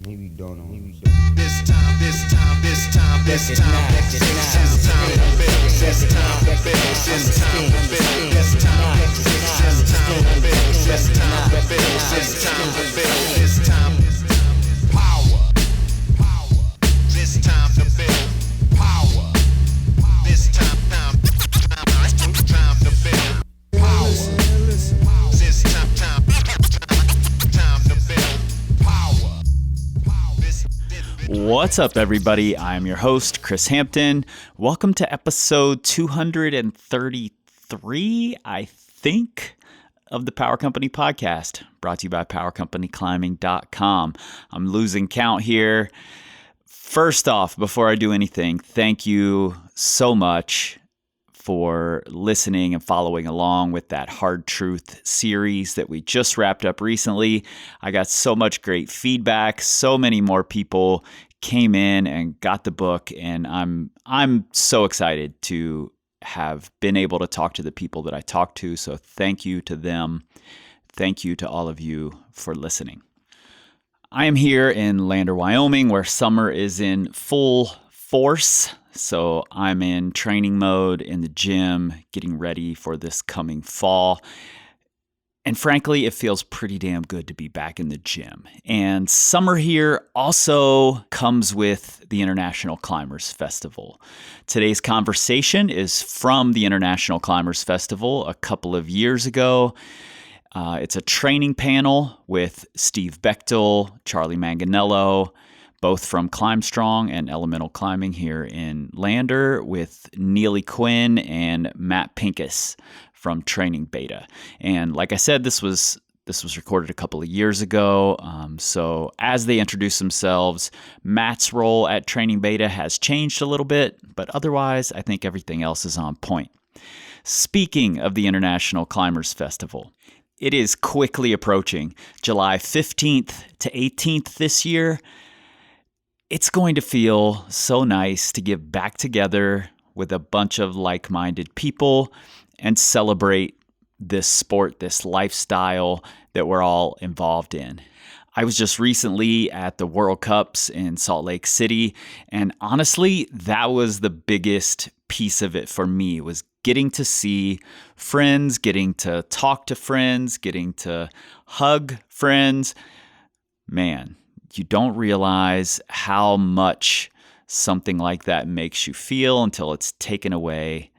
Maybe don't know. This time, this time, this time, this time, this time to build, this time to build, this time to build, this time to build, this time to build, this time to build, this time power, this time to build power, this time to build power, this time to build power. What's up, everybody? I'm your host, Chris Hampton. Welcome to episode 233, I think, of the Power Company podcast, brought to you by PowerCompanyClimbing.com. I'm losing count here. First off, before I do anything, thank you so much for listening and following along with that Hard Truth series that we just wrapped up recently. I got so much great feedback. So many more people came in and got the book, and I'm so excited to have been able to talk to the people that I talked to. So thank you to them. Thank you to all of you for listening. I am here in Lander, Wyoming, where summer is in full force. So I'm in training mode in the gym, getting ready for this coming fall. And frankly, it feels pretty damn good to be back in the gym. And summer here also comes with the International Climbers Festival. Today's conversation is from the International Climbers Festival a couple of years ago. It's a training panel with Steve Bechtel, Charlie Manganello, both from Climb Strong and Elemental Climbing here in Lander, with Neely Quinn and Matt Pincus from Training Beta. And like I said, this was recorded a couple of years ago. So as they introduce themselves, Matt's role at Training Beta has changed a little bit, but otherwise, I think everything else is on point. Speaking of the International Climbers Festival, it is quickly approaching July 15th to 18th this year. It's going to feel so nice to get back together with a bunch of like-minded people and celebrate this sport, this lifestyle that we're all involved in. I was just recently at the World Cups in Salt Lake City, and honestly, that was the biggest piece of it for me, was getting to see friends, getting to talk to friends, getting to hug friends. Man, you don't realize how much something like that makes you feel until it's taken away,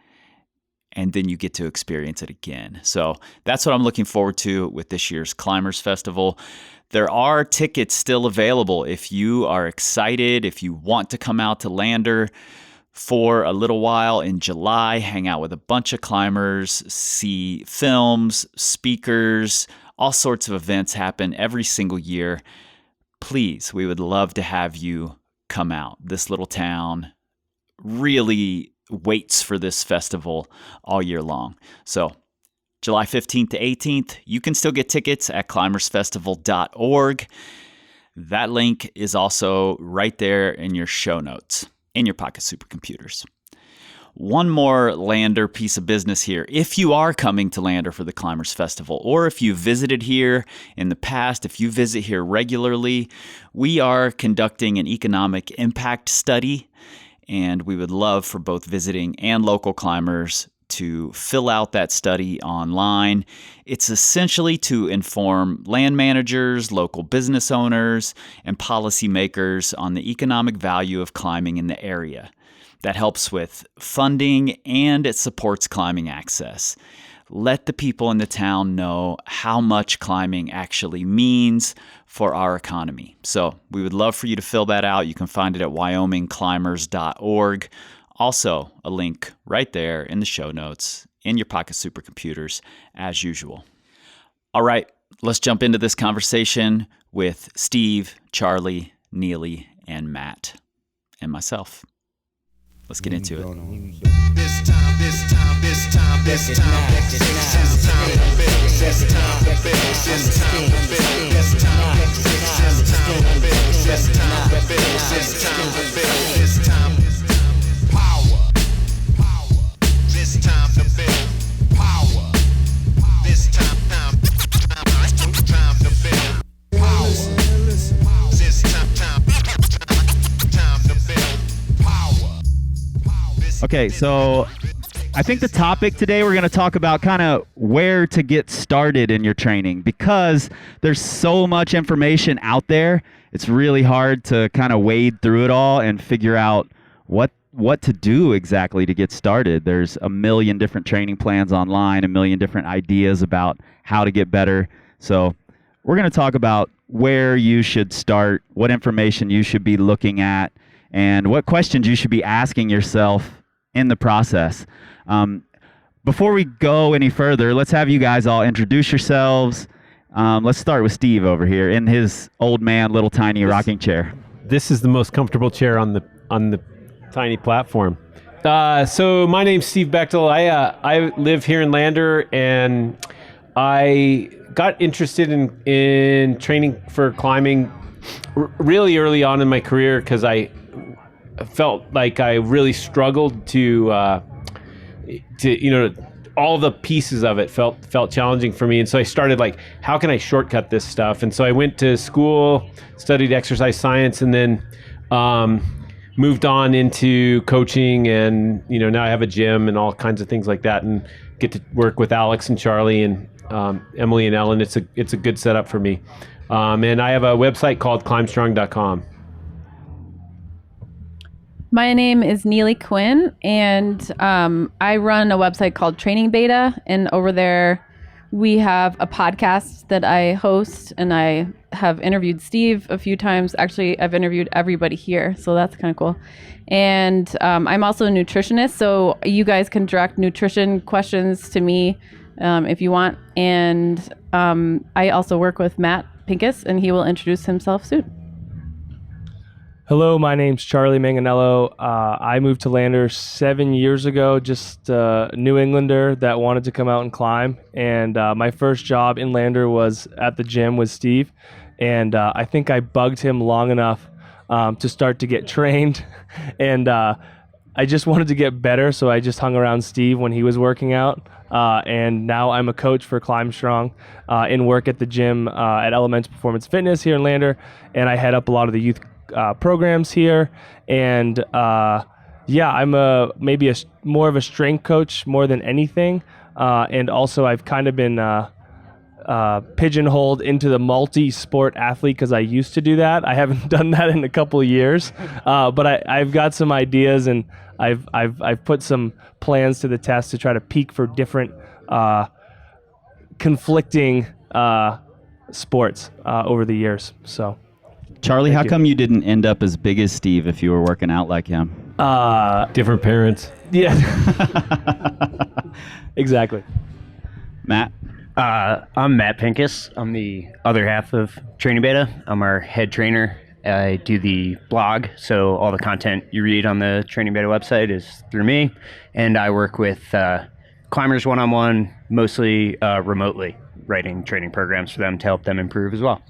and then you get to experience it again. So that's what I'm looking forward to with this year's Climbers Festival. There are tickets still available if you are excited, if you want to come out to Lander for a little while in July, hang out with a bunch of climbers, see films, speakers, all sorts of events happen every single year. Please, we would love to have you come out. This little town really waits for this festival all year long. So July 15th to 18th, you can still get tickets at climbersfestival.org. That link is also right there in your show notes, in your pocket supercomputers. One more Lander piece of business here. If you are coming to Lander for the Climbers Festival, or if you visited here in the past, if you visit here regularly, we are conducting an economic impact study, and we would love for both visiting and local climbers to fill out that study online. It's essentially to inform land managers, local business owners, and policymakers on the economic value of climbing in the area. That helps with funding, and it supports climbing access. Let the people in the town know how much climbing actually means for our economy. So we would love for you to fill that out. You can find it at wyomingclimbers.org. Also, a link right there in the show notes, in your pocket supercomputers, as usual. All right, let's jump into this conversation with Steve, Charlie, Neely, and Matt, and myself. Let's get into it. This time, this time, this time, this time, this time to build, this time to build, this time to build, this time to build, this time to build, this time to build, this time power, this time to build power, this time to build power, this time Okay, so I think the topic today, we're going to talk about kind of where to get started in your training, because there's so much information out there. It's really hard to kind of wade through it all and figure out what to do exactly to get started. There's a million different training plans online, a million different ideas about how to get better. So we're going to talk about where you should start, what information you should be looking at, and what questions you should be asking yourself in the process. Before we go any further, let's have you guys all introduce yourselves. Let's start with Steve over here in his old man, little tiny rocking chair. This is the most comfortable chair on the tiny platform. So my name's Steve Bechtel. I live here in Lander, and I got interested in training for climbing really early on in my career because I felt like I really struggled to all the pieces of it felt challenging for me. And so I started like, how can I shortcut this stuff? And so I went to school, studied exercise science, and then moved on into coaching. And, now I have a gym and all kinds of things like that, and get to work with Alex and Charlie and Emily and Ellen. It's a good setup for me. And I have a website called climbstrong.com. My name is Neely Quinn, and I run a website called Training Beta, and over there we have a podcast that I host, and I have interviewed Steve a few times. Actually, I've interviewed everybody here, so that's kind of cool. And I'm also a nutritionist, so you guys can direct nutrition questions to me if you want. And I also work with Matt Pincus, and he will introduce himself soon. Hello, my name's Charlie Manganello. I moved to Lander 7 years ago, just a New Englander that wanted to come out and climb. And my first job in Lander was at the gym with Steve. And I think I bugged him long enough to start to get trained. And I just wanted to get better, so I just hung around Steve when he was working out. And now I'm a coach for Climb Strong and work at the gym at Elements Performance Fitness here in Lander. And I head up a lot of the youth programs here, and I'm maybe more of a strength coach more than anything, and also I've kind of been pigeonholed into the multi-sport athlete because I used to do that. I haven't done that in a couple of years, but I've got some ideas, and I've put some plans to the test to try to peak for different conflicting sports over the years. So. Charlie, how come you didn't end up as big as Steve if you were working out like him? Different parents. Yeah. Exactly. Matt? I'm Matt Pincus. I'm the other half of Training Beta. I'm our head trainer. I do the blog, so all the content you read on the Training Beta website is through me. And I work with climbers one-on-one, mostly remotely, writing training programs for them to help them improve as well.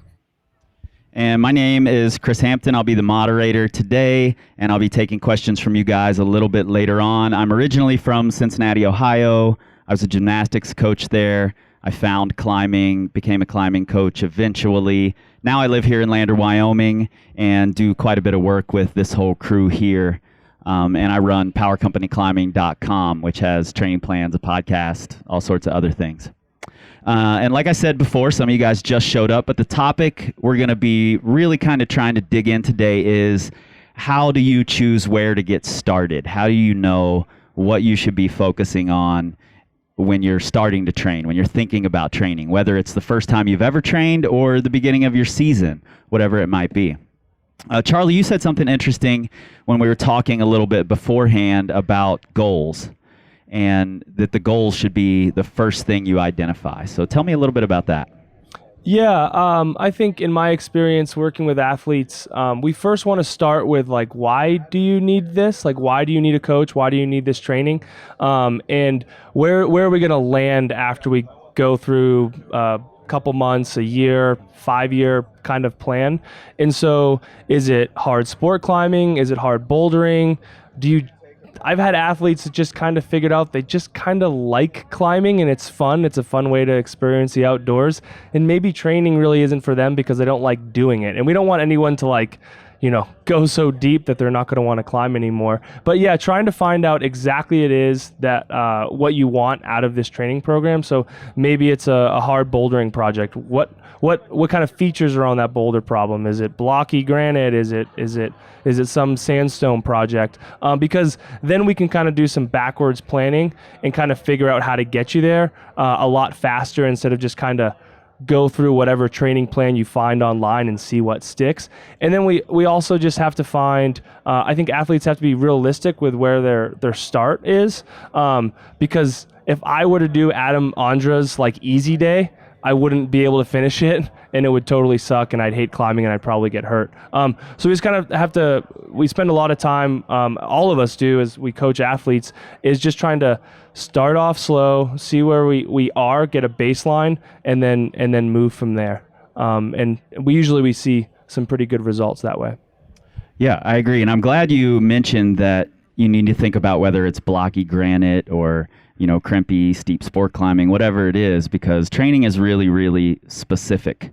And my name is Chris Hampton. I'll be the moderator today, and I'll be taking questions from you guys a little bit later on. I'm originally from Cincinnati, Ohio. I was a gymnastics coach there. I found climbing, became a climbing coach eventually. Now I live here in Lander, Wyoming, and do quite a bit of work with this whole crew here. And I run powercompanyclimbing.com, which has training plans, a podcast, all sorts of other things. And like I said before, some of you guys just showed up, but the topic we're going to be really kind of trying to dig in today is, how do you choose where to get started? How do you know what you should be focusing on when you're starting to train, when you're thinking about training, whether it's the first time you've ever trained or the beginning of your season, whatever it might be? Charlie, you said something interesting when we were talking a little bit beforehand about goals, and that the goals should be the first thing you identify. So tell me a little bit about that. Yeah, I think in my experience working with athletes, we first want to start with like, why do you need this? Like, why do you need a coach? Why do you need this training? And where are we going to land after we go through a couple months, a year, 5-year kind of plan? And so is it hard sport climbing? Is it hard bouldering? I've had athletes that just kind of figured out they just kind of like climbing and it's fun. It's a fun way to experience the outdoors. And maybe training really isn't for them because they don't like doing it. And we don't want anyone to like, go so deep that they're not going to want to climb anymore. But yeah, trying to find out exactly it is that what you want out of this training program. So maybe it's a hard bouldering project. What kind of features are on that boulder problem? Is it blocky granite? Is it some sandstone project? Because then we can kind of do some backwards planning and kind of figure out how to get you there a lot faster, instead of just kind of go through whatever training plan you find online and see what sticks. And then we also just have to find, I think athletes have to be realistic with where their start is. Because if I were to do Adam Andra's like easy day, I wouldn't be able to finish it, and it would totally suck, and I'd hate climbing, and I'd probably get hurt. So we just kind of have to, we spend a lot of time, all of us do as we coach athletes, is just trying to start off slow, see where we are, get a baseline, and then move from there. And we see some pretty good results that way. Yeah, I agree. And I'm glad you mentioned that you need to think about whether it's blocky granite or crimpy, steep sport climbing, whatever it is, because training is really, really specific.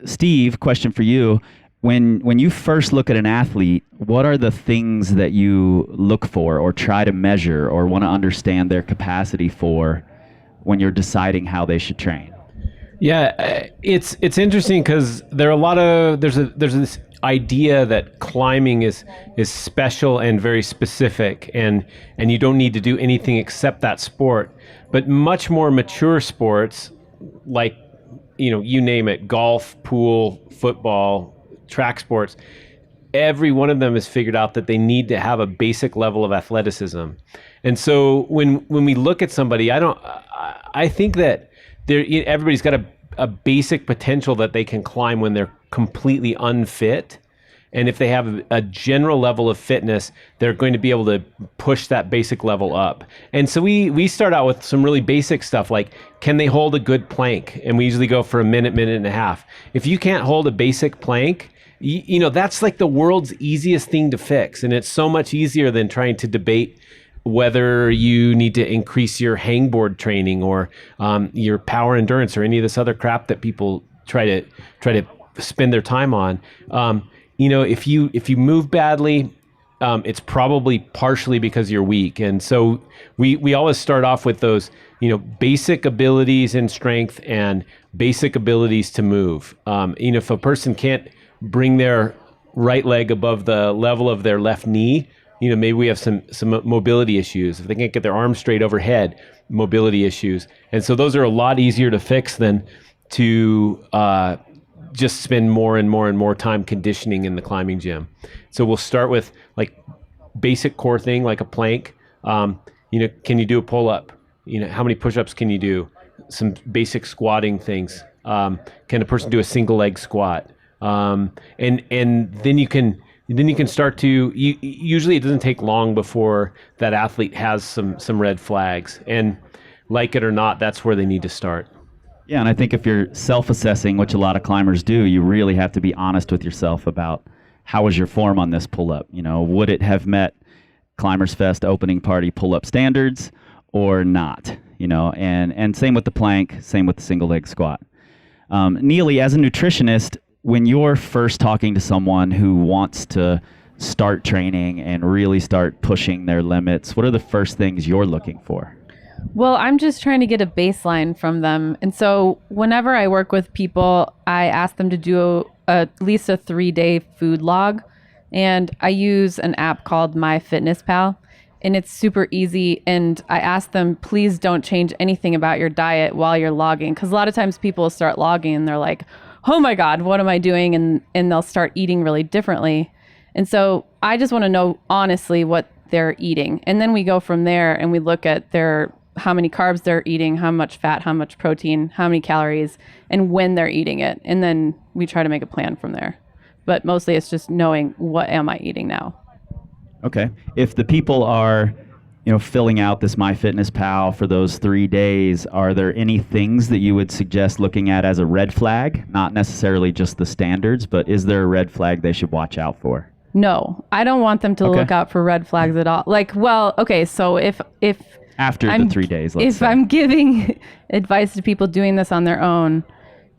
Steve, question for you. When you first look at an athlete, what are the things that you look for or try to measure or want to understand their capacity for when you're deciding how they should train? Yeah, it's interesting because there's this idea that climbing is special and very specific, and you don't need to do anything except that sport. But much more mature sports, like you name it, golf, pool, football, track sports, every one of them has figured out that they need to have a basic level of athleticism. And so when we look at somebody, I think that everybody's got a basic potential that they can climb when they're completely unfit. And if they have a general level of fitness, they're going to be able to push that basic level up. And so we start out with some really basic stuff, like, can they hold a good plank? And we usually go for a minute and a half. If you can't hold a basic plank, that's like the world's easiest thing to fix. And it's so much easier than trying to debate whether you need to increase your hangboard training or your power endurance or any of this other crap that people try to spend their time on. If you move badly, it's probably partially because you're weak. And so we always start off with those, basic abilities in strength and basic abilities to move. If a person can't bring their right leg above the level of their left knee, maybe we have some mobility issues. If they can't get their arms straight overhead, mobility issues. And so those are a lot easier to fix than to just spend more and more and more time conditioning in the climbing gym. So we'll start with like basic core thing, like a plank. Can you do a pull-up? How many push-ups can you do? Some basic squatting things. Can a person do a single leg squat? And then you can start to, usually it doesn't take long before that athlete has some red flags, and like it or not, that's where they need to start. Yeah, and I think if you're self-assessing, which a lot of climbers do, you really have to be honest with yourself about how was your form on this pull-up. Would it have met Climbers Fest opening party pull-up standards or not? And same with the plank, same with the single leg squat. Neely, as a nutritionist, when you're first talking to someone who wants to start training and really start pushing their limits, what are the first things you're looking for? Well, I'm just trying to get a baseline from them. And so whenever I work with people, I ask them to do at least a 3-day food log. And I use an app called MyFitnessPal. And it's super easy. And I ask them, please don't change anything about your diet while you're logging. Because a lot of times people start logging and they're like, oh my God, what am I doing? And they'll start eating really differently. And so I just want to know honestly what they're eating. And then we go from there and we look at how many carbs they're eating, how much fat, how much protein, how many calories, and when they're eating it. And then we try to make a plan from there. But mostly it's just knowing, what am I eating now? Okay. If the people are, filling out this MyFitnessPal for those 3 days, are there any things that you would suggest looking at as a red flag? Not necessarily just the standards, but is there a red flag they should watch out for? No, I don't want them to look out for red flags at all. So if after the 3 days, let's say. I'm giving advice to people doing this on their own,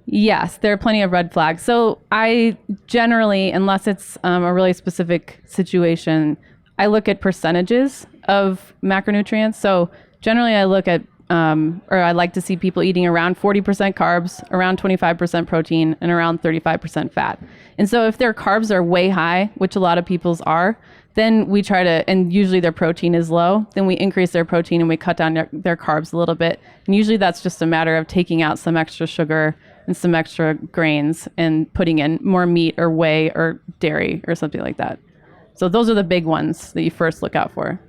Yes, there are plenty of red flags. So I generally, unless it's a really specific situation, I look at percentages of macronutrients. So generally I look at, or I like to see people eating around 40% carbs, around 25% protein, and around 35% fat. And so if their carbs are way high, which a lot of people's are, then we try to, and usually their protein is low, then we increase their protein and we cut down their carbs a little bit. And usually that's just a matter of taking out some extra sugar and some extra grains and putting in more meat or whey or dairy or something like that. So those are the big ones that you first look out for.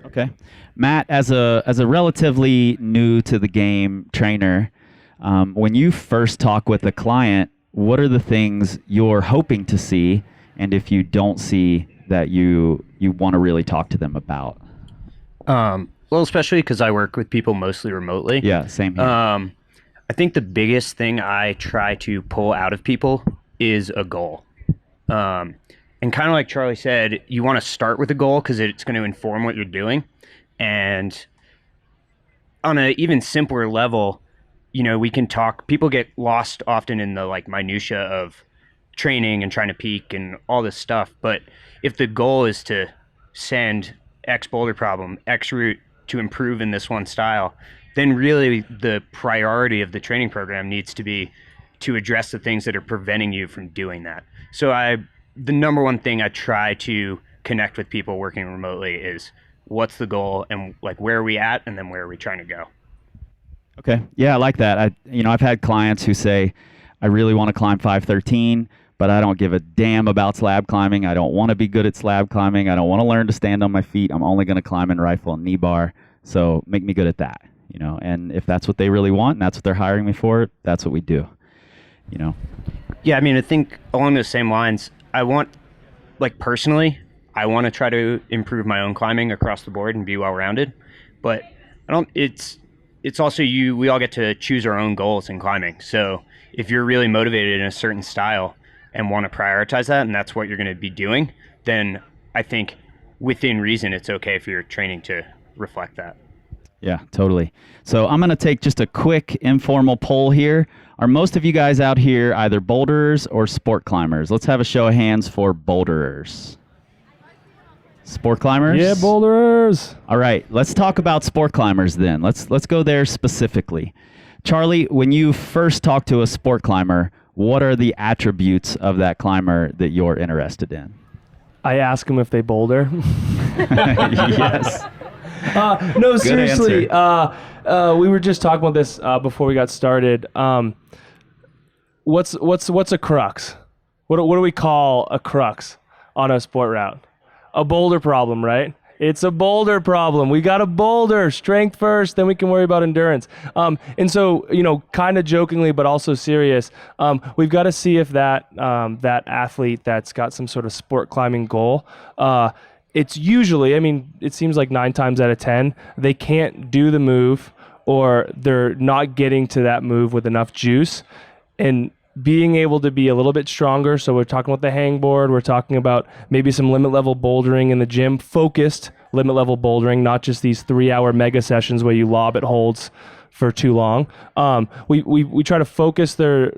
Okay. Matt, as a relatively new to the game trainer, when you first talk with a client, what are the things you're hoping to see? And if you don't see that you want to really talk to them about? Well, especially because I work with people mostly remotely. Yeah, same here. I think the biggest thing I try to pull out of people is a goal. And kind of like Charlie said, you want to start with a goal because it's going to inform what you're doing. And on an even simpler level, we can talk, people get lost often in the like minutia of training and trying to peak and all this stuff. But if the goal is to send X boulder problem, X route to improve in this one style, then really the priority of the training program needs to be to address the things that are preventing you from doing that. So the number one thing I try to connect with people working remotely is what's the goal and like where are we at and then where are we trying to go. Okay. Yeah, I like that. I've had clients who say, I really want to climb 513, but I don't give a damn about slab climbing. I don't want to be good at slab climbing. I don't want to learn to stand on my feet. I'm only going to climb and rifle and knee bar. So make me good at that. And if that's what they really want and that's what they're hiring me for, that's what we do, Yeah, I mean, I think along those same lines, I want, like personally, I want to try to improve my own climbing across the board and be well-rounded, but it's also we all get to choose our own goals in climbing. So if you're really motivated in a certain style and want to prioritize that and that's what you're going to be doing, then I think within reason, it's okay for your training to reflect that. Yeah, totally. So I'm going to take just a quick informal poll here. Are most of you guys out here either boulderers or sport climbers? Let's have a show of hands for boulderers. Sport climbers? Yeah, boulderers. All right, let's talk about sport climbers then. Let's go there specifically. Charlie, when you first talk to a sport climber, what are the attributes of that climber that you're interested in? I ask them if they boulder. Yes. No, seriously. We were just talking about this before we got started. What's a crux? What do we call a crux on a sport route? A boulder problem, right? It's a boulder problem. We got to boulder, strength first, then we can worry about endurance. And so, kind of jokingly, but also serious, we've got to see if that athlete that's got some sort of sport climbing goal, it's usually, it seems like 9 times out of 10, they can't do the move or they're not getting to that move with enough juice. And being able to be a little bit stronger. So we're talking about the hangboard. We're talking about maybe some limit level bouldering in the gym, focused limit level bouldering, not just these 3-hour mega sessions where you lob at holds for too long. We try to focus their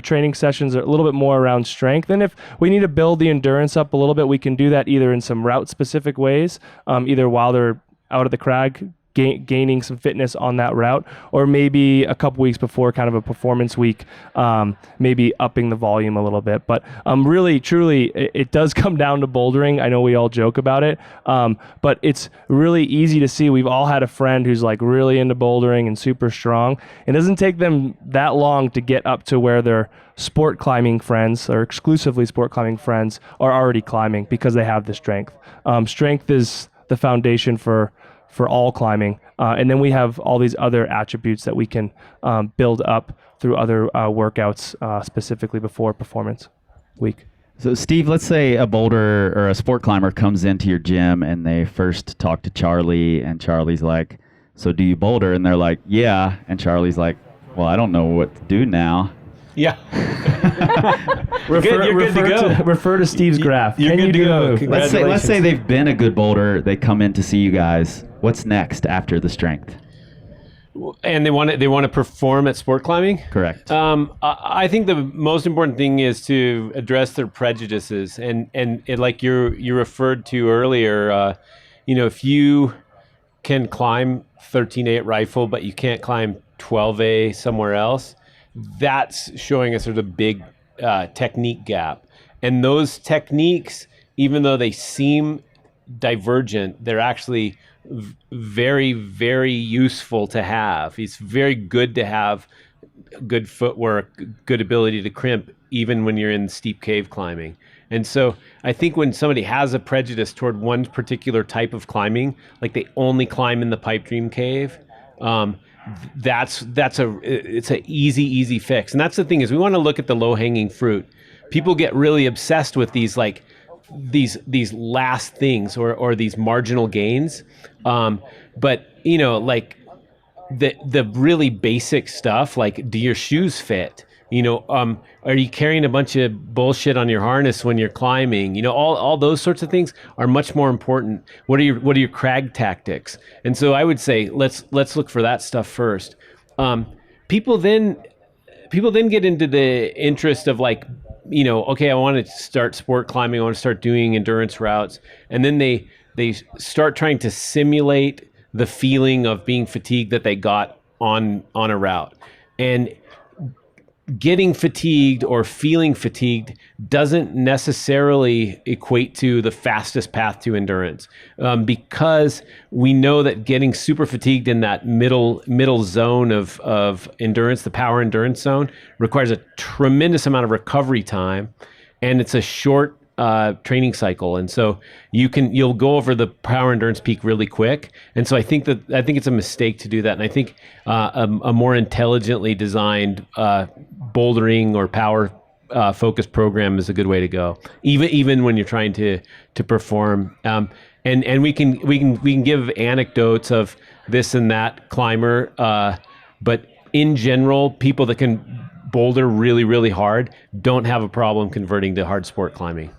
training sessions a little bit more around strength. And if we need to build the endurance up a little bit, we can do that either in some route specific ways, either while they're out of the crag, gaining some fitness on that route, or maybe a couple weeks before kind of a performance week, maybe upping the volume a little bit. But really, truly, it does come down to bouldering. I know we all joke about it, but it's really easy to see. We've all had a friend who's like really into bouldering and super strong. It doesn't take them that long to get up to where their sport climbing friends or exclusively sport climbing friends are already climbing because they have the strength. Strength is the foundation for all climbing. And then we have all these other attributes that we can build up through other workouts, specifically before performance week. So Steve, let's say a boulder or a sport climber comes into your gym and they first talk to Charlie and Charlie's like, so do you boulder? And they're like, yeah. And Charlie's like, well, I don't know what to do now. Yeah. You're good to go. Refer to Steve's graph. You're good to go. Let's say they've been a good boulder. They come in to see you guys. What's next after the strength? And they want to perform at sport climbing. Correct. I think the most important thing is to address their prejudices, and it, like you referred to earlier. If you can climb 13A at Rifle, but you can't climb 12A somewhere else, that's showing us there's a big technique gap. And those techniques, even though they seem divergent, they're actually very, very useful to have. It's very good to have good footwork, good ability to crimp, even when you're in steep cave climbing. And so I think when somebody has a prejudice toward one particular type of climbing, like they only climb in the Pipe Dream Cave, it's an easy fix. And that's the thing, is we want to look at the low hanging fruit. People get really obsessed with these last things or these marginal gains. But like the really basic stuff, like, do your shoes fit? Are you carrying a bunch of bullshit on your harness when you're climbing? All those sorts of things are much more important. What are your crag tactics? And so I would say let's look for that stuff first. People then get into the interest of like, okay, I want to start sport climbing. I want to start doing endurance routes. And then they start trying to simulate the feeling of being fatigued that they got on a route. And getting fatigued or feeling fatigued doesn't necessarily equate to the fastest path to endurance, because we know that getting super fatigued in that middle zone of endurance, the power endurance zone, requires a tremendous amount of recovery time, and it's a short training cycle. And so you'll go over the power endurance peak really quick. And so I think it's a mistake to do that. And I think a more intelligently designed bouldering or power focused program is a good way to go, even when you're trying to perform. And we can give anecdotes of this and that climber, but in general, people that can boulder really, really hard don't have a problem converting to hard sport climbing.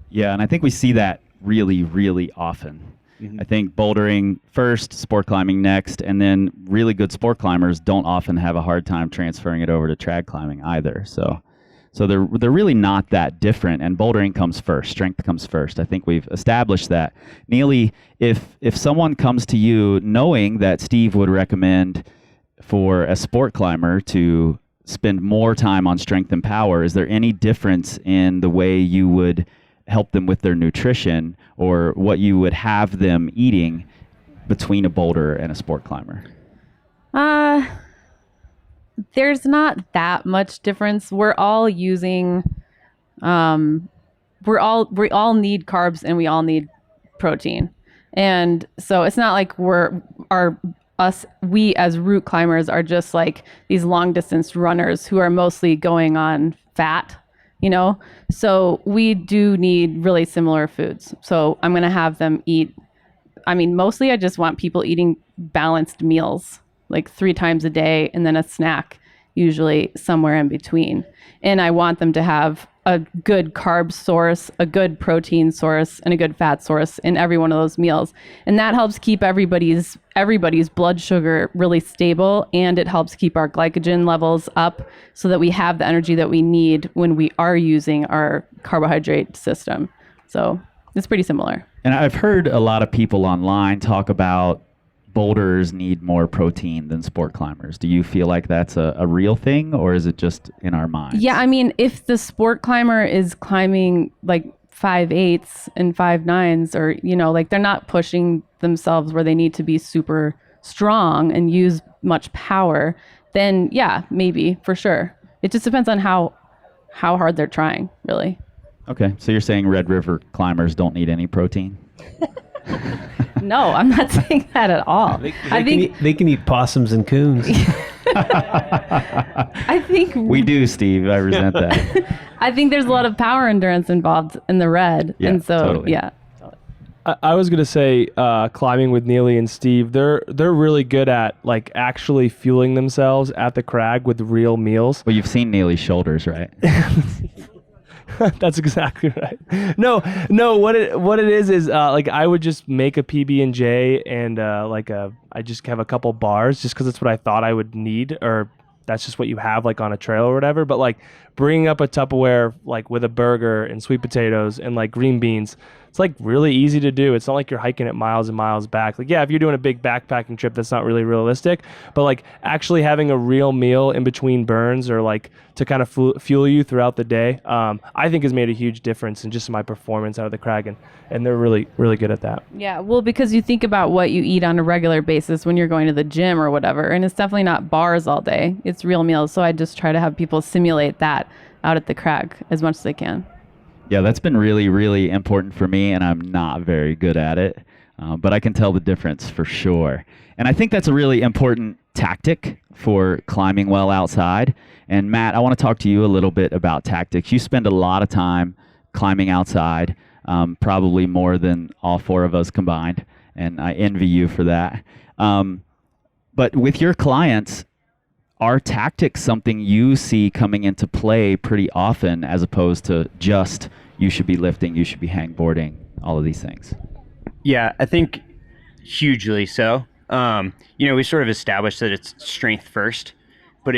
Yeah, and I think we see that really, really often. Mm-hmm. I think bouldering first, sport climbing next, and then really good sport climbers don't often have a hard time transferring it over to trad climbing either. So they're really not that different, and bouldering comes first, strength comes first. I think we've established that. Neely, if someone comes to you knowing that Steve would recommend for a sport climber to spend more time on strength and power, is there any difference in the way you would help them with their nutrition or what you would have them eating between a boulder and a sport climber? There's not that much difference. We're all using, we all need carbs and we all need protein. And so it's not like we as route climbers are just like these long distance runners who are mostly going on fat, so we do need really similar foods. So I'm going to have them eat, mostly I just want people eating balanced meals, like 3 times a day, and then a snack, usually somewhere in between. And I want them to have a good carb source, a good protein source, and a good fat source in every one of those meals. And that helps keep everybody's blood sugar really stable, and it helps keep our glycogen levels up so that we have the energy that we need when we are using our carbohydrate system. So it's pretty similar. And I've heard a lot of people online talk about boulders need more protein than sport climbers. Do you feel like that's a real thing, or is it just in our minds? Yeah, if the sport climber is climbing like 5/8s and 5/9s, or like they're not pushing themselves where they need to be super strong and use much power, then yeah, maybe, for sure. It just depends on how hard they're trying, really. Okay, so you're saying Red River climbers don't need any protein? No, I'm not saying that at all. They can eat possums and coons. I think we do, Steve. I resent that. I think there's a lot of power endurance involved in the red, yeah, and so totally. Yeah. I was gonna say, climbing with Neely and Steve, they're really good at like actually fueling themselves at the crag with real meals. Well, you've seen Neely's shoulders, right? That's exactly right. No. What it is like I would just make a PB and J and I just have a couple bars just because it's what I thought I would need, or that's just what you have like on a trail or whatever. But like bringing up a Tupperware like with a burger and sweet potatoes and like green beans, it's like really easy to do. It's not like you're hiking it miles and miles back. Like, yeah, if you're doing a big backpacking trip, that's not really realistic. But like actually having a real meal in between burns or like to kind of fuel you throughout the day, I think has made a huge difference in just my performance out of the crag. And they're really, really good at that. Yeah, well, because you think about what you eat on a regular basis when you're going to the gym or whatever, and it's definitely not bars all day. It's real meals. So I just try to have people simulate that out at the crag as much as they can. Yeah, that's been really, really important for me, and I'm not very good at it, but I can tell the difference for sure. And I think that's a really important tactic for climbing well outside. And Matt, I want to talk to you a little bit about tactics. You spend a lot of time climbing outside, probably more than all four of us combined, and I envy you for that. But with your clients, are tactics something you see coming into play pretty often as opposed to just you should be lifting, you should be hangboarding, all of these things? Yeah, I think hugely so. We sort of established that it's strength first, but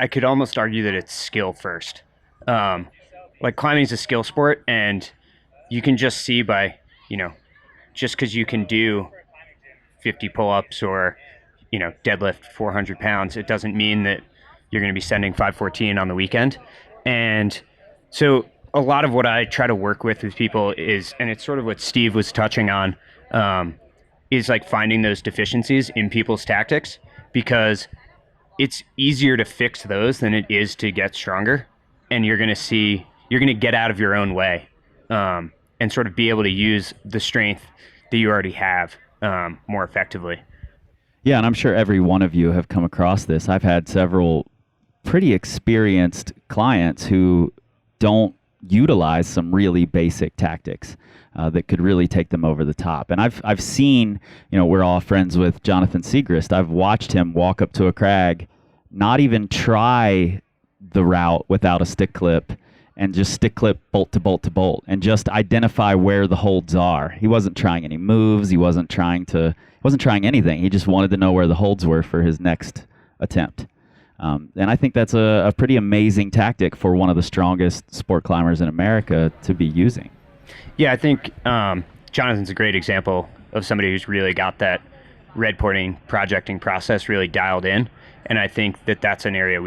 I could almost argue that it's skill first. Like climbing is a skill sport, and you can just see by, just because you can do 50 pull-ups or deadlift 400 pounds, it doesn't mean that you're going to be sending 514 on the weekend. And so a lot of what I try to work with people is, and it's sort of what Steve was touching on, is like finding those deficiencies in people's tactics, because it's easier to fix those than it is to get stronger. And you're going to get out of your own way, and sort of be able to use the strength that you already have more effectively. Yeah, and I'm sure every one of you have come across this. I've had several pretty experienced clients who don't utilize some really basic tactics that could really take them over the top. And I've seen, we're all friends with Jonathan Segrist. I've watched him walk up to a crag, not even try the route without a stick clip, and just stick clip bolt to bolt to bolt, and just identify where the holds are. He wasn't trying any moves. He wasn't trying anything. He just wanted to know where the holds were for his next attempt. And I think that's a pretty amazing tactic for one of the strongest sport climbers in America to be using. Yeah, I think Jonathan's a great example of somebody who's really got that red porting projecting process really dialed in. And I think that that's an area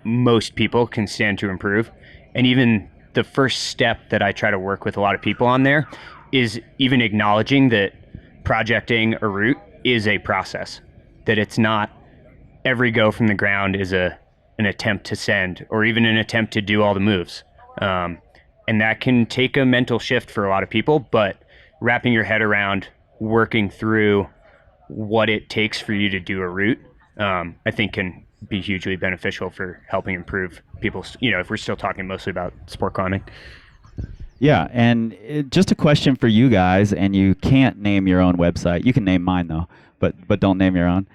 most people can stand to improve. And even the first step that I try to work with a lot of people on there is even acknowledging that projecting a route is a process, that it's not every go from the ground is an attempt to send or even an attempt to do all the moves. And that can take a mental shift for a lot of people, but wrapping your head around working through what it takes for you to do a route, I think can be hugely beneficial for helping improve people's, if we're still talking mostly about sport climbing. Yeah, and just a question for you guys, and you can't name your own website. You can name mine though, but don't name your own.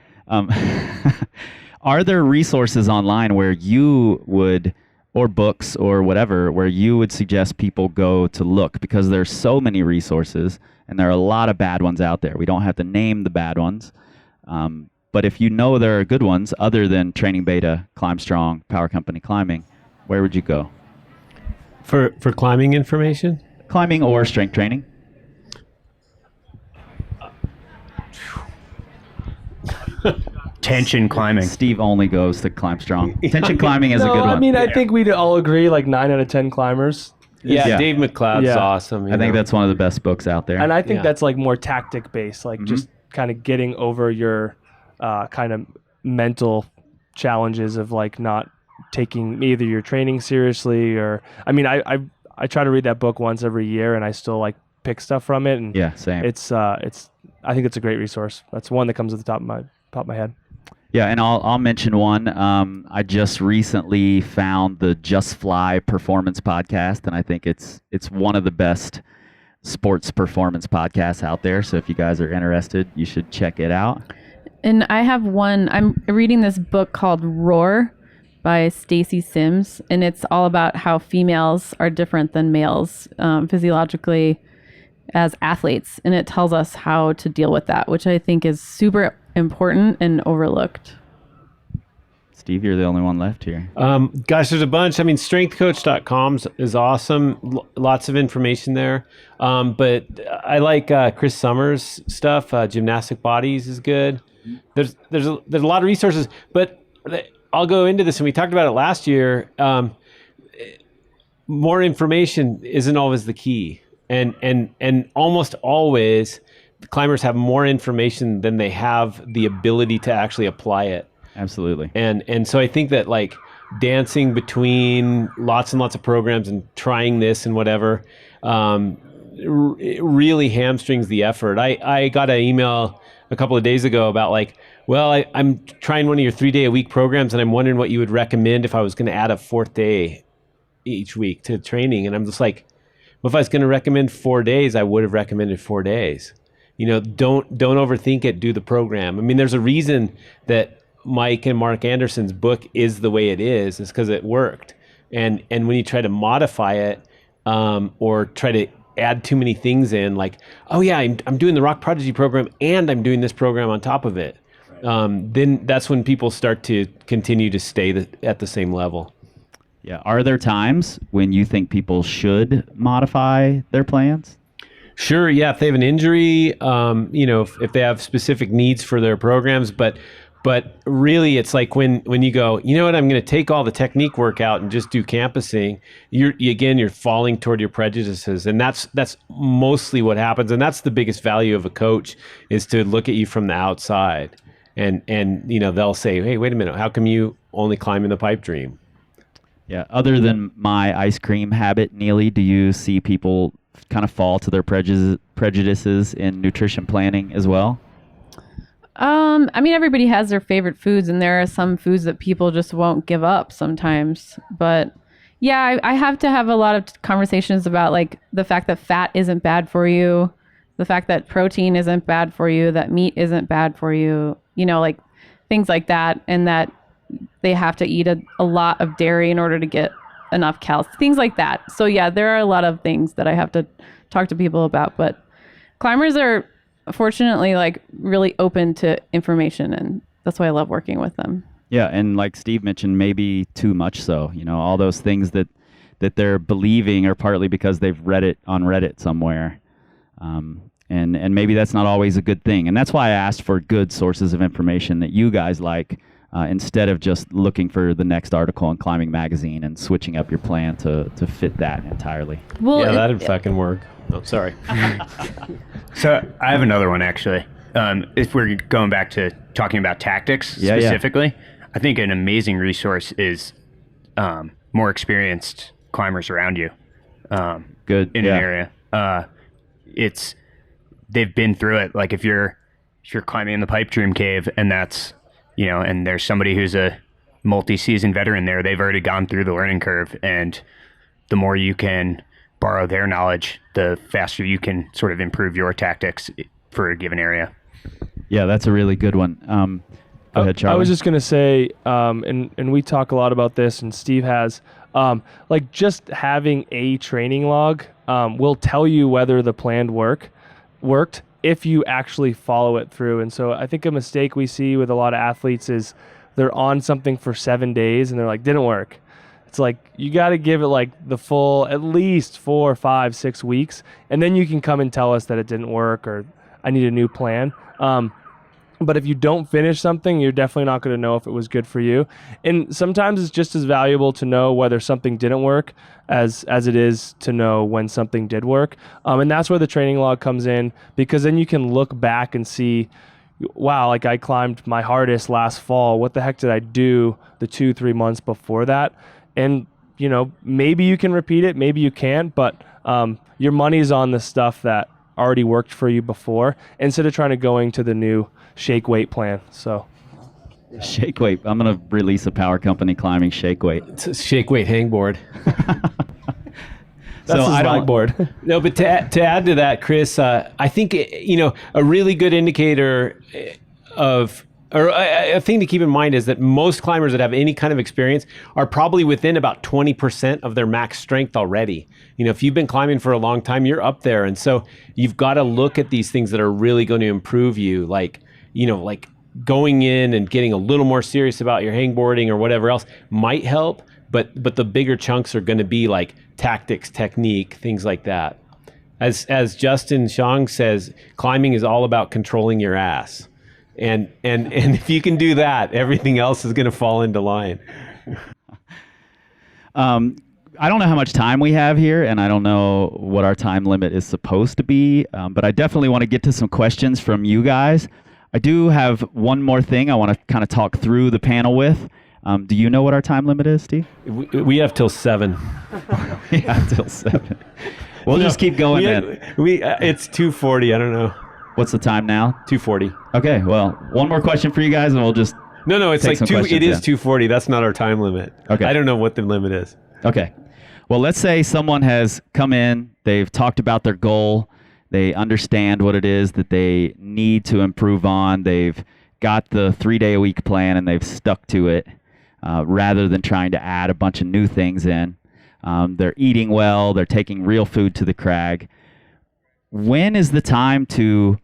Are there resources online where you would, or books or whatever, where you would suggest people go to look? Because there's so many resources, and there are a lot of bad ones out there. We don't have to name the bad ones. But if you know there are good ones, other than Training Beta, Climb Strong, Power Company Climbing, where would you go? For climbing information? Climbing or strength training? Tension climbing. Steve only goes to Climb Strong. Tension climbing is a good one. I mean, I think we'd all agree, like 9 out of 10 climbers. Yeah, Dave McLeod's Yeah. awesome. I think that's one of the best books out there. And I think Yeah. that's like more tactic based, like just kind of getting over your kind of mental challenges of like not taking either your training seriously or, I mean, I try to read that book once every year and I still like pick stuff from it. And Yeah, same. I think it's a great resource. That's one that comes at the top of my head. Yeah, and I'll mention one. I just recently found the Just Fly Performance podcast, and I think it's one of the best sports performance podcasts out there. So if you guys are interested, you should check it out. And I have one, I'm reading this book called Roar by Stacy Sims, and it's all about how females are different than males physiologically as athletes, and it tells us how to deal with that, which I think is super important and overlooked. Steve, you're the only one left here. Gosh, there's a bunch. I mean, strengthcoach.com is awesome. Lots of information there. But I like Chris Summers' stuff. Gymnastic Bodies is good. There's a lot of resources, but I'll go into this, and we talked about it last year. More information isn't always the key. And almost always climbers have more information than they have the ability to actually apply it. Absolutely. And so I think that like dancing between lots and lots of programs and trying this and whatever, it really hamstrings the effort. I got an email a couple of days ago about like, well, I'm trying one of your 3-day-a-week programs, and I'm wondering what you would recommend if I was going to add a 4th day each week to training. And I'm just like, well, if I was going to recommend 4 days, I would have recommended 4 days. You know, don't overthink it. Do the program. I mean, there's a reason that Mike and Mark Anderson's book is the way it is because it worked. And when you try to modify it or try to add too many things in, like, oh yeah, I'm doing the Rock Prodigy program and I'm doing this program on top of it, then that's when people start to continue to stay at the same level. Yeah. Are there times when you think people should modify their plans? Sure. Yeah. If they have an injury, if they have specific needs for their programs, but really, it's like when you go, you know what, I'm going to take all the technique work out and just do campusing. You're falling toward your prejudices, and that's mostly what happens. And that's the biggest value of a coach, is to look at you from the outside, and they'll say, hey, wait a minute, how come you only climb in the pipe dream? Yeah. Other than my ice cream habit, Neely, do you see people kind of fall to their prejudices in nutrition planning as well? I mean, everybody has their favorite foods, and there are some foods that people just won't give up sometimes. But yeah, I have to have a lot of conversations about like the fact that fat isn't bad for you, the fact that protein isn't bad for you, that meat isn't bad for you, like things like that, and that they have to eat a lot of dairy in order to get enough calories, things like that. So yeah, there are a lot of things that I have to talk to people about, but climbers are fortunately like really open to information, and that's why I love working with them. Yeah, and like Steve mentioned, maybe too much so. All those things that they're believing are partly because they've read it on Reddit somewhere, and maybe that's not always a good thing. And that's why I asked for good sources of information that you guys like, instead of just looking for the next article in Climbing Magazine and switching up your plan to fit that entirely. Well, yeah, that'd fucking work. Oh, sorry. So I have another one, actually. If we're going back to talking about tactics specifically, I think an amazing resource is more experienced climbers around you. Good in an area. They've been through it. Like if you're climbing in the pipe dream cave, and that's and there's somebody who's a multi-season veteran there, they've already gone through the learning curve, and the more you can borrow their knowledge, the faster you can sort of improve your tactics for a given area. Yeah, that's a really good one. Go ahead, Charlie. I was just going to say, and we talk a lot about this, and Steve has, like just having a training log will tell you whether the planned worked if you actually follow it through. And so I think a mistake we see with a lot of athletes is they're on something for 7 days and they're like, didn't work. It's like, you got to give it like the full, at least 4, 5, 6 weeks. And then you can come and tell us that it didn't work or I need a new plan. But if you don't finish something, you're definitely not going to know if it was good for you. And sometimes it's just as valuable to know whether something didn't work as it is to know when something did work. And that's where the training log comes in, because then you can look back and see, wow, like I climbed my hardest last fall. What the heck did I do the 2-3 months before that? And, maybe you can repeat it, maybe you can't, but your money's on the stuff that already worked for you before, instead of trying to going to the new shake weight plan. So shake weight. I'm going to release a Power Company climbing shake weight. It's a shake weight hangboard. That's his blackboard. No, but to add to that, Chris, I think a really good indicator of or a thing to keep in mind is that most climbers that have any kind of experience are probably within about 20% of their max strength already. If you've been climbing for a long time, you're up there. And so you've got to look at these things that are really going to improve you, like going in and getting a little more serious about your hangboarding or whatever else might help, but the bigger chunks are going to be like tactics, technique, things like that. As Justin Shang says, climbing is all about controlling your ass. And if you can do that, everything else is going to fall into line. I don't know how much time we have here, and I don't know what our time limit is supposed to be, but I definitely want to get to some questions from you guys. I do have one more thing I want to kind of talk through the panel with. Do you know what our time limit is, Steve? We have till 7. Yeah, till 7. We'll just keep going then. It's 2:40. I don't know. What's the time now? 2:40. Okay, well, one more question for you guys, and we'll just No, it's take like some questions it is then. 2:40. That's not our time limit. Okay. I don't know what the limit is. Okay. Well, let's say someone has come in, they've talked about their goal, they understand what it is that they need to improve on, they've got the 3-day-a-week plan, and they've stuck to it rather than trying to add a bunch of new things in. They're eating well, they're taking real food to the crag. When is the time to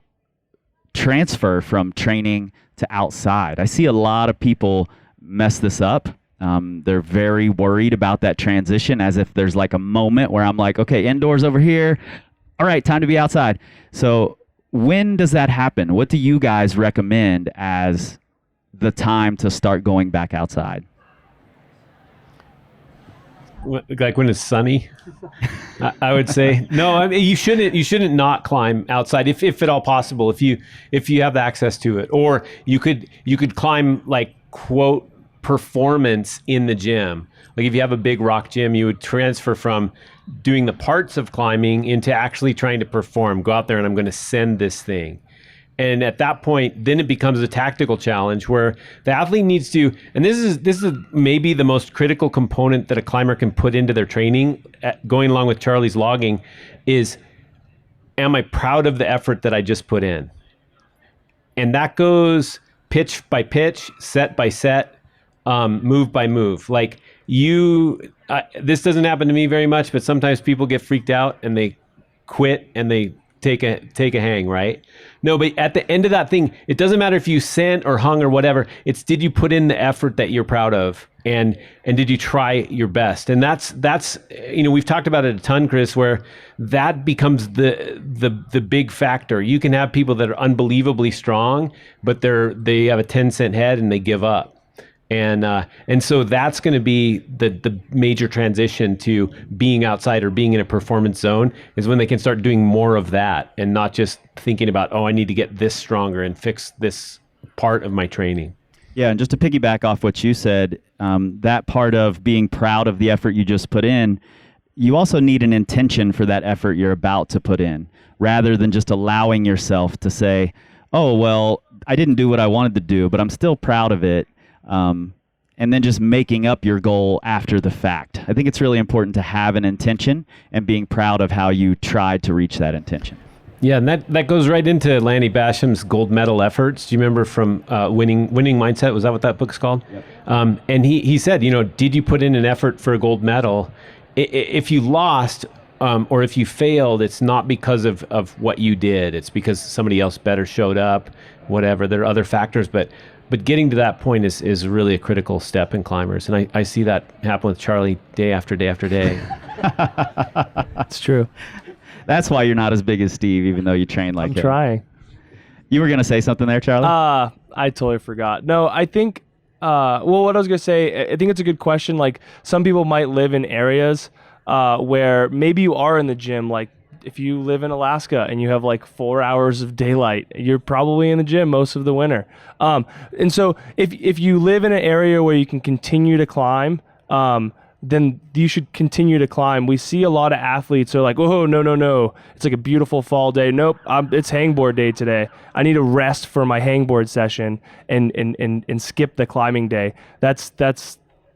transfer from training to outside? I see a lot of people mess this up. They're very worried about that transition, as if there's like a moment where I'm like, okay, indoors over here. All right, time to be outside. So when does that happen? What do you guys recommend as the time to start going back outside? Like when it's sunny, I would say no. I mean, you shouldn't not climb outside if at all possible. If you have the access to it, or you could climb like quote performance in the gym. Like if you have a big rock gym, you would transfer from doing the parts of climbing into actually trying to perform. Go out there and I'm going to send this thing. And at that point, then it becomes a tactical challenge where the athlete needs to, and this is maybe the most critical component that a climber can put into their training, going along with Charlie's logging, is, am I proud of the effort that I just put in? And that goes pitch by pitch, set by set, move by move. Like this doesn't happen to me very much, but sometimes people get freaked out and they quit and they take a hang, right? No, but at the end of that thing, it doesn't matter if you sent or hung or whatever. It's, did you put in the effort that you're proud of, and did you try your best? And that's we've talked about it a ton, Chris, where that becomes the big factor. You can have people that are unbelievably strong, but they have a 10-cent head and they give up. And so that's going to be the major transition to being outside or being in a performance zone, is when they can start doing more of that and not just thinking about, oh, I need to get this stronger and fix this part of my training. Yeah, and just to piggyback off what you said, that part of being proud of the effort you just put in, you also need an intention for that effort you're about to put in, rather than just allowing yourself to say, oh, well, I didn't do what I wanted to do, but I'm still proud of it. And then just making up your goal after the fact. I think it's really important to have an intention and being proud of how you tried to reach that intention. Yeah, and that goes right into Lanny Basham's gold medal efforts. Do you remember from Winning Mindset? Was that what that book's called? Yep. And he said, did you put in an effort for a gold medal? If you lost or if you failed, it's not because of what you did. It's because somebody else better showed up, whatever. There are other factors, but getting to that point is really a critical step in climbers. And I see that happen with Charlie day after day after day. It's true. That's why you're not as big as Steve, even though you train like him. I'm trying. You were going to say something there, Charlie? I totally forgot. No, I think, what I was going to say, I think it's a good question. Like, some people might live in areas where maybe you are in the gym, like, if you live in Alaska and you have like 4 hours of daylight, you're probably in the gym most of the winter. And so if you live in an area where you can continue to climb, then you should continue to climb. We see a lot of athletes are like, oh, no. It's like a beautiful fall day. Nope, it's hangboard day today. I need to rest for my hangboard session and skip the climbing day. That's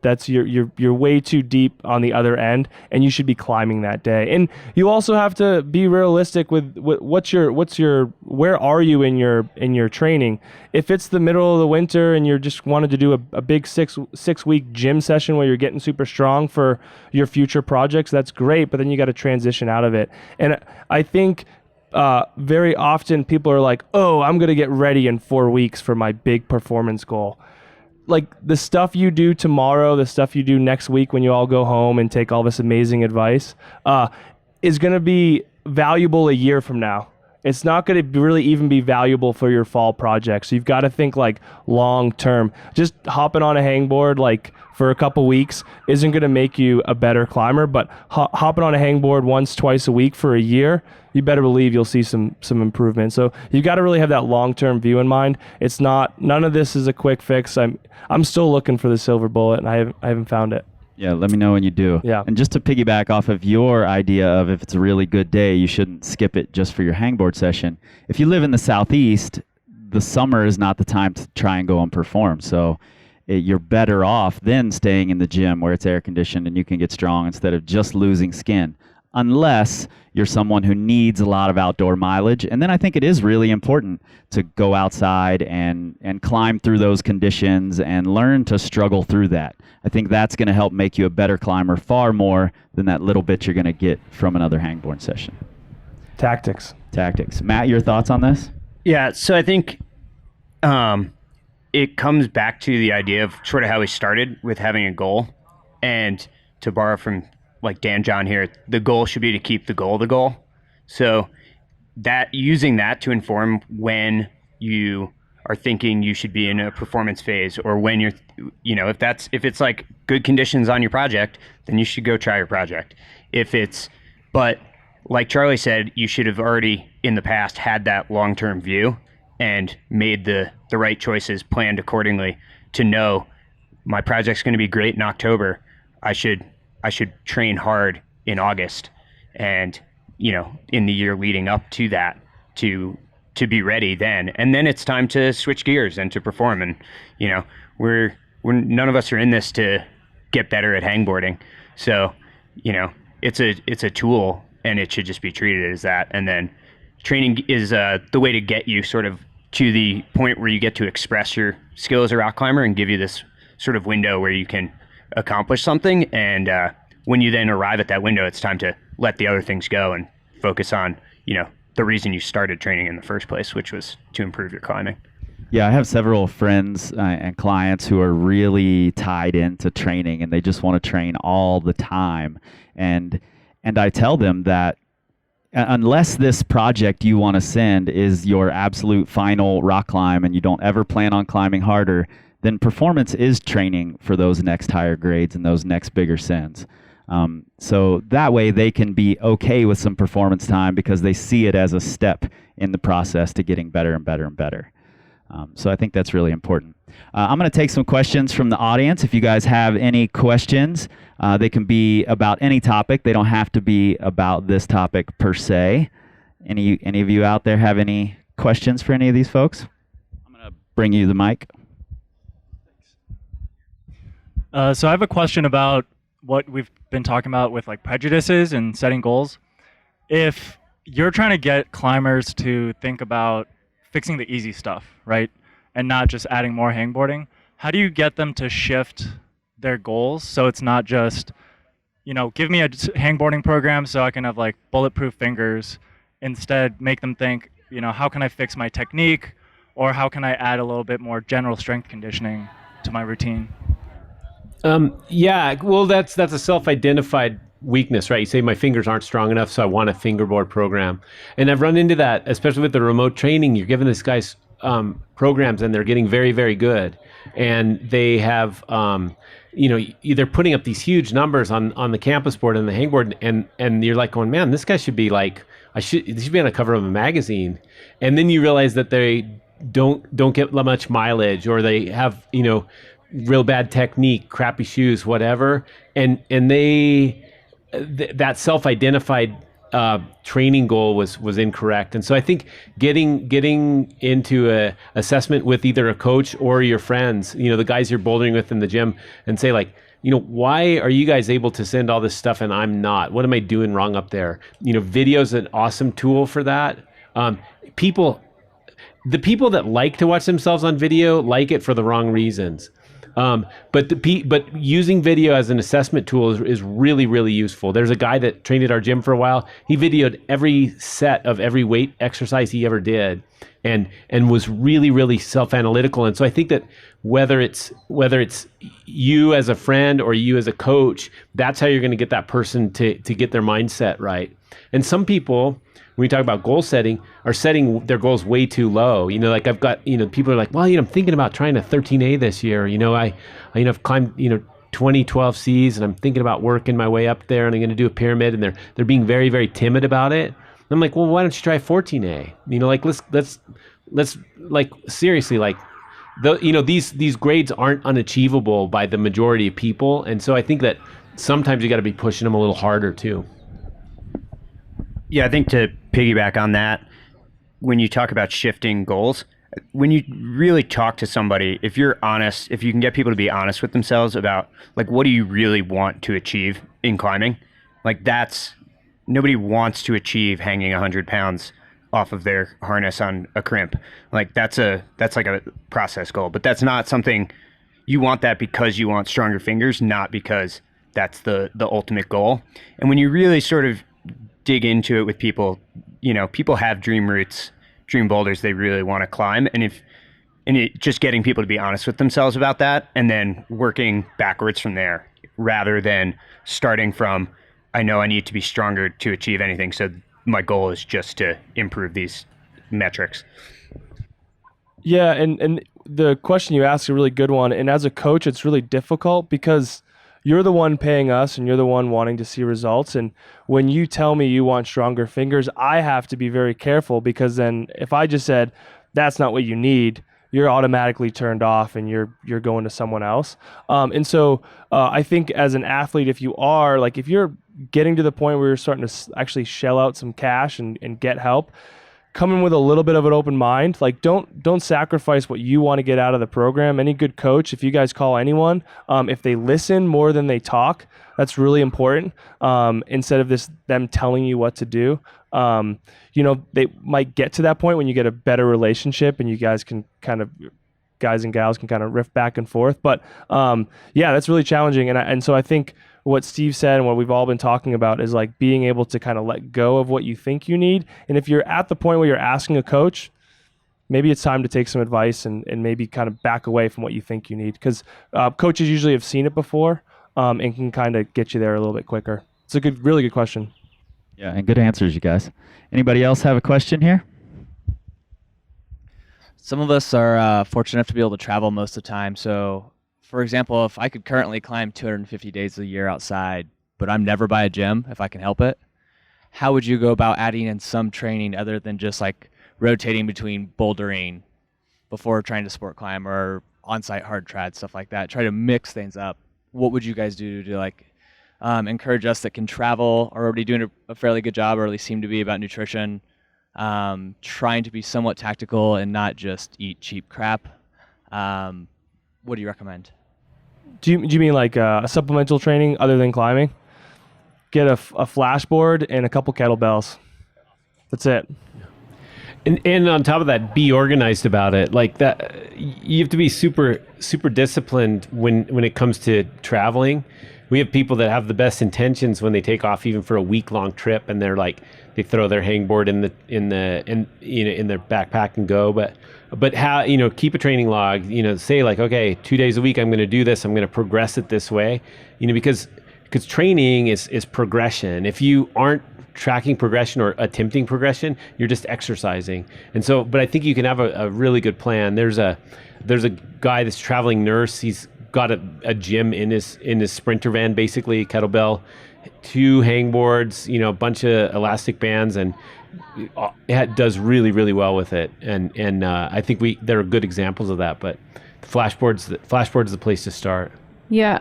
That's you're way too deep on the other end, and you should be climbing that day. And you also have to be realistic with where are you in your training. If it's the middle of the winter and you're just wanted to do a big six week gym session where you're getting super strong for your future projects, that's great. But then you got to transition out of it. And I think very often people are like, oh, I'm going to get ready in 4 weeks for my big performance goal. Like the stuff you do tomorrow, the stuff you do next week when you all go home and take all this amazing advice, is going to be valuable a year from now. It's not going to really even be valuable for your fall project. So you've got to think like long term. Just hopping on a hangboard like for a couple weeks isn't going to make you a better climber, but hopping on a hangboard once, twice a week for a year, you better believe you'll see some improvement. So you've got to really have that long-term view in mind. It's not, none of this is a quick fix. I'm still looking for the silver bullet, and I haven't found it. Yeah, let me know when you do. Yeah. And just to piggyback off of your idea of if it's a really good day, you shouldn't skip it just for your hangboard session. If you live in the Southeast, the summer is not the time to try and go and perform. So you're better off then staying in the gym where it's air conditioned and you can get strong instead of just losing skin. Unless you're someone who needs a lot of outdoor mileage. And then I think it is really important to go outside and climb through those conditions and learn to struggle through that. I think that's going to help make you a better climber far more than that little bit you're going to get from another hangboard session. Tactics. Matt, your thoughts on this? Yeah, so I think it comes back to the idea of sort of how we started with having a goal. And to borrow from like Dan John here, the goal should be to keep the goal. So that using that to inform when you are thinking you should be in a performance phase, or when you're, if it's like good conditions on your project, then you should go try your project. But like Charlie said, you should have already in the past had that long-term view and made the right choices, planned accordingly to know my project's going to be great in October. I should train hard in August and, in the year leading up to that to be ready then. And then it's time to switch gears and to perform. And, we're none of us are in this to get better at hangboarding. So, it's a tool and it should just be treated as that. And then training is the way to get you sort of to the point where you get to express your skill as a rock climber and give you this sort of window where you can accomplish something. And when you then arrive at that window, it's time to let the other things go and focus on, the reason you started training in the first place, which was to improve your climbing. Yeah, I have several friends and clients who are really tied into training, and they just want to train all the time. And I tell them that unless this project you want to send is your absolute final rock climb and you don't ever plan on climbing harder, then performance is training for those next higher grades and those next bigger sends. So that way they can be okay with some performance time because they see it as a step in the process to getting better and better and better. So I think that's really important. I'm going to take some questions from the audience. If you guys have any questions, they can be about any topic. They don't have to be about this topic per se. Any of you out there have any questions for any of these folks? I'm going to bring you the mic. So I have a question about what we've been talking about with like prejudices and setting goals. If you're trying to get climbers to think about fixing the easy stuff, right, and not just adding more hangboarding, how do you get them to shift their goals so it's not just, give me a hangboarding program so I can have like bulletproof fingers? Instead, make them think, how can I fix my technique, or how can I add a little bit more general strength conditioning to my routine? Yeah, well, that's a self-identified weakness, right? You say my fingers aren't strong enough, so I want a fingerboard program. And I've run into that, especially with the remote training. You're giving these guys programs, and they're getting very, very good. And they have, they're putting up these huge numbers on the campus board and the hangboard, and you're like going, man, this guy should be like, this should be on the cover of a magazine. And then you realize that they don't get much mileage, or they have, real bad technique, crappy shoes, whatever, and that self-identified training goal was incorrect. And so I think getting into a assessment with either a coach or your friends, the guys you're bouldering with in the gym, and say like, why are you guys able to send all this stuff and I'm not? What am I doing wrong up there? Video is an awesome tool for that. The people that like to watch themselves on video like it for the wrong reasons. But using video as an assessment tool is really, really useful. There's a guy that trained at our gym for a while. He videoed every set of every weight exercise he ever did, and was really, really self-analytical. And so I think that whether it's you as a friend or you as a coach, that's how you're going to get that person to get their mindset right. And some people, when we talk about goal setting, are setting their goals way too low. Like I've got, people are like, well, I'm thinking about trying a 13A this year. I've climbed, 20 12Cs, and I'm thinking about working my way up there, and I'm going to do a pyramid, and they're being very, very timid about it. I'm like, well, why don't you try 14A? Let's like seriously, like these grades aren't unachievable by the majority of people. And so I think that sometimes you got to be pushing them a little harder too. Yeah, I think to piggyback on that, when you talk about shifting goals, when you really talk to somebody, if you're honest, if you can get people to be honest with themselves about like, what do you really want to achieve in climbing? Like nobody wants to achieve hanging 100 pounds off of their harness on a crimp. Like that's like a process goal, but that's not something you want. That because you want stronger fingers, not because that's the ultimate goal. And when you really sort of dig into it with people, people have dream routes, dream boulders they really want to climb. And just getting people to be honest with themselves about that, and then working backwards from there, rather than starting from, I know I need to be stronger to achieve anything, so my goal is just to improve these metrics. Yeah, and the question you asked is a really good one. And as a coach, it's really difficult because you're the one paying us and you're the one wanting to see results. And when you tell me you want stronger fingers, I have to be very careful, because then if I just said, that's not what you need, you're automatically turned off and you're going to someone else. And so I think as an athlete, if you're getting to the point where you're starting to actually shell out some cash and get help, come in with a little bit of an open mind. Like don't sacrifice what you want to get out of the program. Any good coach, if you guys call anyone, if they listen more than they talk, that's really important. Instead of them telling you what to do. They might get to that point when you get a better relationship and you guys and gals can kind of riff back and forth. But that's really challenging. And so I think what Steve said and what we've all been talking about is like being able to kind of let go of what you think you need. And if you're at the point where you're asking a coach, maybe it's time to take some advice and maybe kind of back away from what you think you need, because coaches usually have seen it before and can kind of get you there a little bit quicker. It's a really good question. Yeah, and good answers, you guys. Anybody else have a question here? Some of us are fortunate enough to be able to travel most of the time. So, for example, if I could currently climb 250 days a year outside, but I'm never by a gym if I can help it, how would you go about adding in some training other than just like rotating between bouldering before trying to sport climb or on-site hard trad, stuff like that? Try to mix things up. What would you guys do to encourage us that can travel, are already doing a fairly good job, or at least seem to be, about nutrition, trying to be somewhat tactical and not just eat cheap crap? What do you recommend? Do you mean like a supplemental training other than climbing? Get a flashboard and a couple kettlebells. That's it. And on top of that, be organized about it. Like that, you have to be super, super disciplined when it comes to traveling. We have people that have the best intentions when they take off, even for a week-long trip, and they're like, they throw their hangboard in their backpack and go. But how, keep a training log. Say like, okay, 2 days a week I'm going to do this. I'm going to progress it this way. Because training is progression. If you aren't tracking progression or attempting progression, you're just exercising. And so, but I think you can have a really good plan. There's a guy that's traveling nurse. He's got a gym in his sprinter van, basically, kettlebell, 2 hangboards, a bunch of elastic bands, and it does really, really well with it. And I think there are good examples of that. But the flashboard's the place to start. Yeah,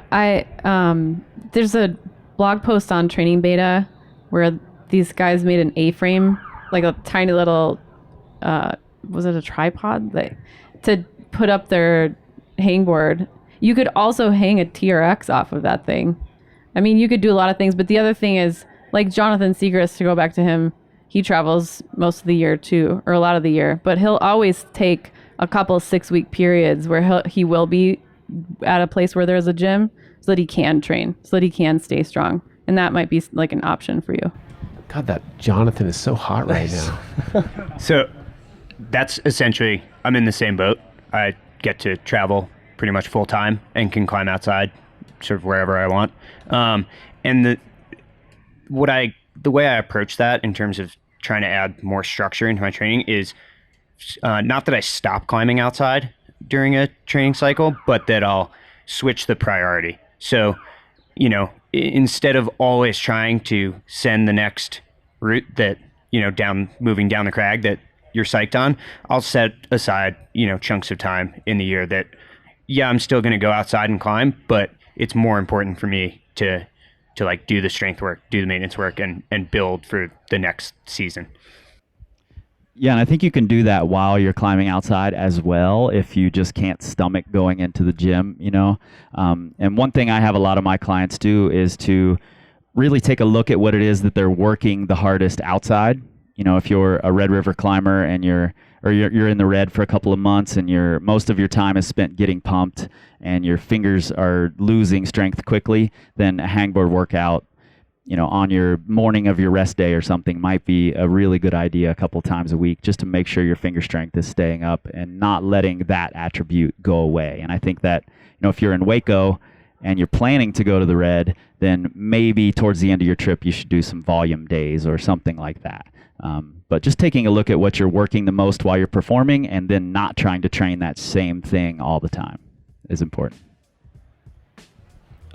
there's a blog post on Training Beta where these guys made an A-frame, like a tiny little, was it a tripod? To put up their hangboard. You could also hang a TRX off of that thing. I mean, you could do a lot of things, but the other thing is, like Jonathan Segrist, to go back to him, he travels most of the year too, or a lot of the year, but he'll always take a couple 6-week periods where he will be at a place where there's a gym so that he can train, so that he can stay strong. And that might be like an option for you. God, that Jonathan is so hot right now. So that's essentially, I'm in the same boat. I get to travel pretty much full time and can climb outside sort of wherever I want. And the way I approach that in terms of trying to add more structure into my training is not that I stop climbing outside during a training cycle, but that I'll switch the priority. So, instead of always trying to send the next route that, moving down the crag that you're psyched on, I'll set aside, chunks of time in the year that, I'm still going to go outside and climb, but it's more important for me to like do the strength work, do the maintenance work, and build for the next season. Yeah, and I think you can do that while you're climbing outside as well if you just can't stomach going into the gym, And one thing I have a lot of my clients do is to really take a look at what it is that they're working the hardest outside. If you're a Red River climber and you're in the red for a couple of months and most of your time is spent getting pumped and your fingers are losing strength quickly, then a hangboard workout on your morning of your rest day or something might be a really good idea a couple times a week, just to make sure your finger strength is staying up and not letting that attribute go away. And I think that, if you're in Waco and you're planning to go to the red, then maybe towards the end of your trip, you should do some volume days or something like that. But just taking a look at what you're working the most while you're performing and then not trying to train that same thing all the time is important.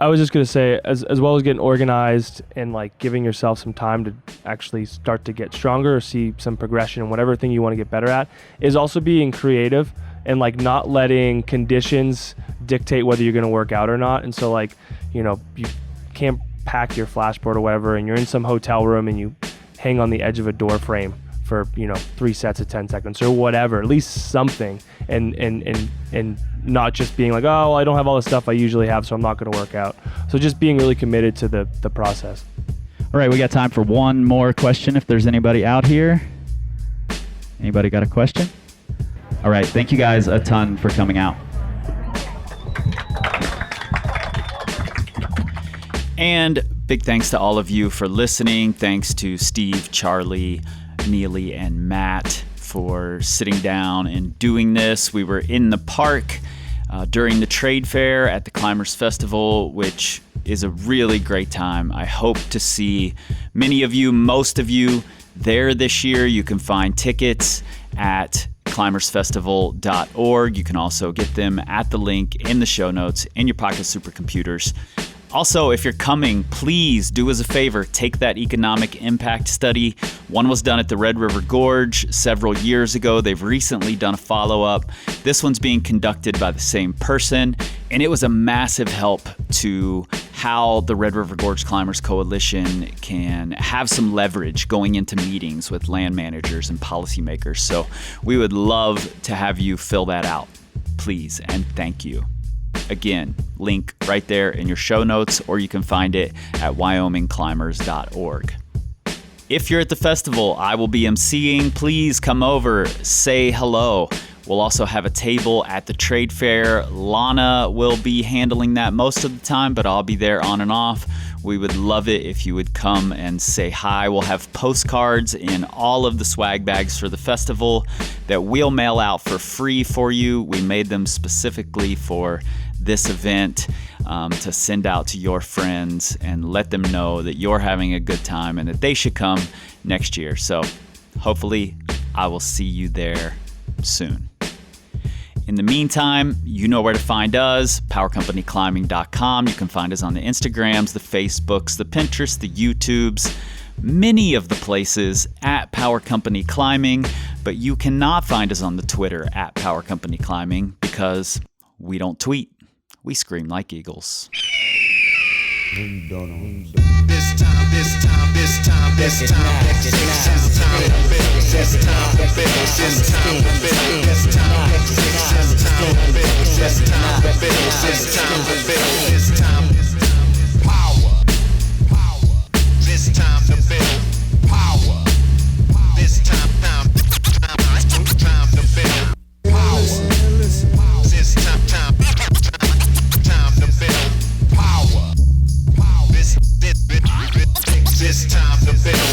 I was just going to say, as well as getting organized and like giving yourself some time to actually start to get stronger or see some progression in whatever thing you want to get better at, is also being creative and like not letting conditions dictate whether you're going to work out or not. And so like, you can't pack your flashboard or whatever, and you're in some hotel room and you hang on the edge of a door frame for 3 sets of 10 seconds or whatever, at least something, and not just being like, oh, I don't have all the stuff I usually have, so I'm not going to work out. So just being really committed to the process. All right, we got time for one more question if there's anybody out here. Anybody got a question? All right, thank you guys a ton for coming out. And big thanks to all of you for listening. Thanks to Steve, Charlie, Neely, and Matt for sitting down and doing this. We were in the park during the trade fair at the Climbers Festival, which is a really great time. I hope to see many of you, most of you, there this year. You can find tickets at climbersfestival.org. You can also get them at the link in the show notes in your pocket supercomputers. Also, if you're coming, please do us a favor, take that economic impact study. One was done at the Red River Gorge several years ago. They've recently done a follow-up. This one's being conducted by the same person, and it was a massive help to how the Red River Gorge Climbers Coalition can have some leverage going into meetings with land managers and policymakers. So we would love to have you fill that out, please, and thank you. Again, link right there in your show notes, or you can find it at wyomingclimbers.org. If you're at the festival, I will be emceeing. Please come over, say hello. We'll also have a table at the trade fair. Lana will be handling that most of the time, but I'll be there on and off. We would love it if you would come and say hi. We'll have postcards in all of the swag bags for the festival that we'll mail out for free for you. We made them specifically for this event to send out to your friends and let them know that you're having a good time and that they should come next year. So hopefully I will see you there soon. In the meantime, you know where to find us, powercompanyclimbing.com. You can find us on the Instagrams, the Facebooks, the Pinterests, the YouTubes, many of the places at Power Company Climbing, but you cannot find us on the Twitter at Power Company Climbing because we don't tweet. We scream like eagles. This time, this time, this time, this time, this time, this time, this time, This time to build. This time to build. This time to build. This time to build. This time to build. This time. Power. This time to build. Power. This time to build. Power. This time to build. Power. This time to build.